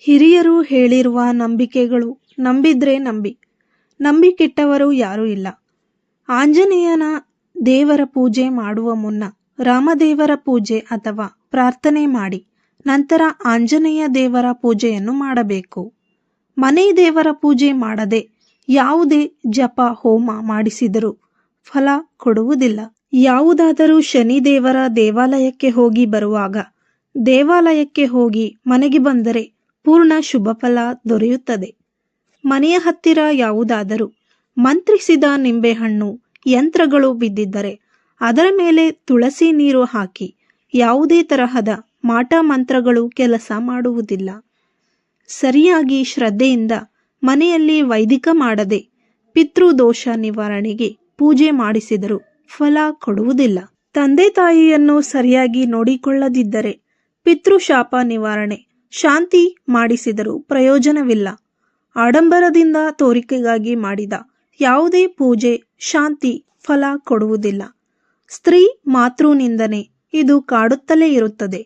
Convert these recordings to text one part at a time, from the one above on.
ಹಿರಿಯರು ಹೇಳಿರುವ ನಂಬಿಕೆಗಳು ನಂಬಿದ್ರೆ ನಂಬಿ, ನಂಬಿಕೆಟ್ಟವರು ಯಾರೂ ಇಲ್ಲ. ಆಂಜನೇಯನ ದೇವರ ಪೂಜೆ ಮಾಡುವ ಮುನ್ನ ರಾಮದೇವರ ಪೂಜೆ ಅಥವಾ ಪ್ರಾರ್ಥನೆ ಮಾಡಿ ನಂತರ ಆಂಜನೇಯ ದೇವರ ಪೂಜೆಯನ್ನು ಮಾಡಬೇಕು. ಮನೆ ದೇವರ ಪೂಜೆ ಮಾಡದೆ ಯಾವುದೇ ಜಪ ಹೋಮ ಮಾಡಿಸಿದರೂ ಫಲ ಕೊಡುವುದಿಲ್ಲ. ಯಾವುದಾದರೂ ಶನಿ ದೇವರ ದೇವಾಲಯಕ್ಕೆ ಹೋಗಿ ಬರುವಾಗ ದೇವಾಲಯಕ್ಕೆ ಹೋಗಿ ಮನೆಗೆ ಬಂದರೆ ಪೂರ್ಣ ಶುಭ ಫಲ ದೊರೆಯುತ್ತದೆ. ಮನೆಯ ಹತ್ತಿರ ಯಾವುದಾದರೂ ಮಂತ್ರಿಸಿದ ನಿಂಬೆಹಣ್ಣು ಯಂತ್ರಗಳು ಬಿದ್ದಿದ್ದರೆ ಅದರ ಮೇಲೆ ತುಳಸಿ ನೀರು ಹಾಕಿ ಯಾವುದೇ ತರಹದ ಮಾಟ ಮಂತ್ರಗಳು ಕೆಲಸ ಮಾಡುವುದಿಲ್ಲ. ಸರಿಯಾಗಿ ಶ್ರದ್ಧೆಯಿಂದ ಮನೆಯಲ್ಲಿ ವೈದಿಕ ಮಾಡದೆ ಪಿತೃದೋಷ ನಿವಾರಣೆಗೆ ಪೂಜೆ ಮಾಡಿಸಿದರೂ ಫಲ ಕೊಡುವುದಿಲ್ಲ. ತಂದೆ ತಾಯಿಯನ್ನು ಸರಿಯಾಗಿ ನೋಡಿಕೊಳ್ಳದಿದ್ದರೆ ಪಿತೃಶಾಪ ನಿವಾರಣೆ ಶಾಂತಿ ಮಾಡಿಸಿದರೂ ಪ್ರಯೋಜನವಿಲ್ಲ. ಆಡಂಬರದಿಂದ ತೋರಿಕೆಗಾಗಿ ಮಾಡಿದ ಯಾವುದೇ ಪೂಜೆ ಶಾಂತಿ ಫಲ ಕೊಡುವುದಿಲ್ಲ. ಸ್ತ್ರೀ ಮಾತೃನಿಂದನೆ ಇದು ಕಾಡುತ್ತಲೇ ಇರುತ್ತದೆ.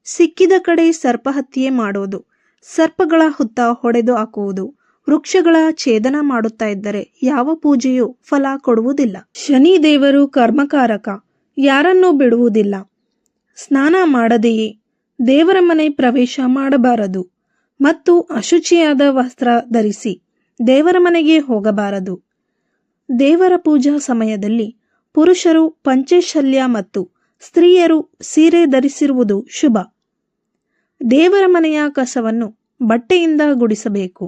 ಸಿಕ್ಕಿದ ಕಡೆ ಸರ್ಪಹತ್ಯೆ ಮಾಡೋದು, ಸರ್ಪಗಳ ಹುತ್ತ ಹೊಡೆದು ಹಾಕುವುದು, ವೃಕ್ಷಗಳ ಛೇದನ ಮಾಡುತ್ತಾ ಇದ್ದರೆ ಯಾವ ಪೂಜೆಯೂ ಫಲ ಕೊಡುವುದಿಲ್ಲ. ಶನಿ ದೇವರು ಕರ್ಮಕಾರಕ, ಯಾರನ್ನೂ ಬಿಡುವುದಿಲ್ಲ. ಸ್ನಾನ ಮಾಡದೆಯೇ ದೇವರ ಮನೆ ಪ್ರವೇಶ ಮಾಡಬಾರದು ಮತ್ತು ಅಶುಚಿಯಾದ ವಸ್ತ್ರ ಧರಿಸಿ ದೇವರ ಮನೆಗೆ ಹೋಗಬಾರದು. ದೇವರ ಪೂಜಾ ಸಮಯದಲ್ಲಿ ಪುರುಷರು ಪಂಚಶಲ್ಯ ಮತ್ತು ಸ್ತ್ರೀಯರು ಸೀರೆ ಧರಿಸಿರುವುದು ಶುಭ. ದೇವರ ಮನೆಯ ಕಸವನ್ನು ಬಟ್ಟೆಯಿಂದ ಗುಡಿಸಬೇಕು.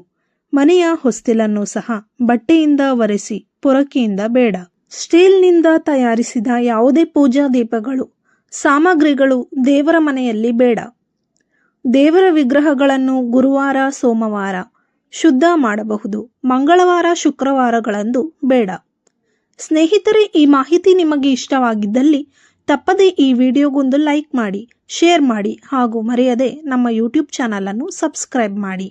ಮನೆಯ ಹೊಸ್ತಿಲನ್ನು ಸಹ ಬಟ್ಟೆಯಿಂದ ಒರೆಸಿ ಪೊರಕೆಯಿಂದ ಬೇಡ. ಸ್ಟೀಲ್ನಿಂದ ತಯಾರಿಸಿದ ಯಾವುದೇ ಪೂಜಾ ದೀಪಗಳು ಸಾಮಗ್ರಿಗಳು ದೇವರ ಮನೆಯಲ್ಲಿ ಬೇಡ. ದೇವರ ವಿಗ್ರಹಗಳನ್ನು ಗುರುವಾರ ಸೋಮವಾರ ಶುದ್ಧ ಮಾಡಬಹುದು, ಮಂಗಳವಾರ ಶುಕ್ರವಾರಗಳಂದು ಬೇಡ. ಸ್ನೇಹಿತರೆ, ಈ ಮಾಹಿತಿ ನಿಮಗೆ ಇಷ್ಟವಾಗಿದ್ದಲ್ಲಿ ತಪ್ಪದೇ ಈ ವಿಡಿಯೋಗೊಂದು ಲೈಕ್ ಮಾಡಿ, ಶೇರ್ ಮಾಡಿ ಹಾಗೂ ಮರೆಯದೆ ನಮ್ಮ ಯೂಟ್ಯೂಬ್ ಚಾನಲನ್ನು ಸಬ್ಸ್ಕ್ರೈಬ್ ಮಾಡಿ.